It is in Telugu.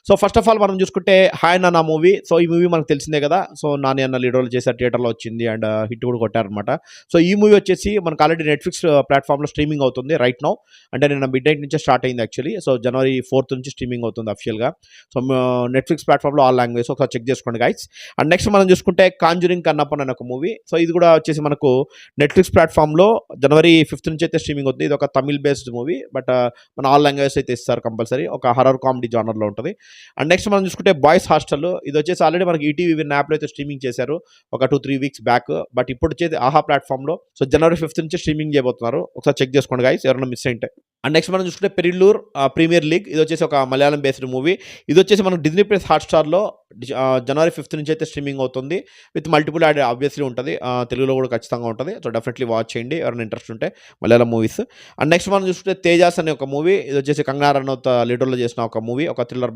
సో ఫస్ట్ ఆఫ్ ఆల్ మనం చూసుకుంటే హాయ్ నాన్న మూవీ. సో ఈ మూవీ మనకు తెలిసిందే కదా. సో నాని అన్న లీడ్ రోల్ చేశారు, థియేటర్లో వచ్చింది అండ్ హిట్ కూడా కొట్టారనమాట. సో ఈ మూవీ వచ్చేసి మనకు ఆల్రెడీ నెట్ఫ్లిక్స్ ప్లాట్ఫామ్లో స్ట్రీమింగ్ అవుతుంది రైట్ నౌ. అంటే నిన్న మిడ్ నైట్ నుంచే స్టార్ట్ అయింది యాక్చువల్లీ. సో జనవరి 4th నుంచి స్ట్రీమింగ్ అవుతుంది అఫిషియల్గా. సో నెట్ఫ్లిక్స్ ప్లాట్ఫామ్లో ఆల్ లాంగ్వేజ్ ఒకసారి చెక్ చేసుకోండి గైస్. అండ్ నెక్స్ట్ మనం చూసుకుంటే కాంజురింగ్ కన్నప్పన్ అనే ఒక మూవీ. సో ఇది కూడా వచ్చేసి మనకు నెట్ఫ్లిక్స్ ప్లాట్ఫామ్లో జనవరి 5th నుంచి అయితే స్ట్రీమింగ్ అవుతుంది. ఇది ఒక తమిళ్ బేస్డ్ మూవీ, బట్ మన ఆల్ లాంగ్వేజ్ అయితే ఇస్తారు కంపల్సరీ. ఒక హర్రర్ కామెడీ జానర్లో ఉంటుంది. అండ్ నెక్స్ట్ మనం చూసుకుంటే బాయ్స్ హాస్టల్. ఇది వచ్చేసి ఆల్రెడీ మనకి ఈటీవీ విన్ యాప్లో అయితే స్ట్రీమింగ్ చేశారు ఒక 2-3 వీక్స్ బ్యాక్. బట్ ఇప్పుడు వచ్చేది ఆహా ప్లాట్ఫామ్లో సో జనవరి 5th నుంచి స్ట్రీమింగ్ చేయబోతున్నారు. ఒకసారి చెక్ చేసుకోండి గైస్ ఎవరైనా మిస్ అయింటే. అండ్ నెక్స్ట్ మనం చూసుకుంటే పెరిల్లూర్ ప్రీమియర్ లీగ్. ఇది వచ్చేసి ఒక మలయాళం బేస్డ్ మూవీ. ఇది వచ్చేసి మనకు డిజ్నీ ప్లస్ హాట్స్టార్లో జనవరి 5th నుంచి అయితే స్ట్రీమింగ్ అవుతుంది. విత్ మల్టిపుల్ యాడ్ ఆబ్వియస్లీ ఉంటుంది. తెలుగులో కూడా ఖచ్చితంగా ఉంటుంది. సో డెఫినెట్లీ వాచ్ చేయండి ఎవరైనా ఇంట్రెస్ట్ ఉంటే మలయాళం మూవీస్. అండ్ నెక్స్ట్ మనం చూసుకుంటే తేజాస్ అనే ఒక మూవీ. ఇది వచ్చేసి కంగనా రనౌత్ లీడర్లో చేసిన ఒక మూవీ, ఒక థ్రిల్లర్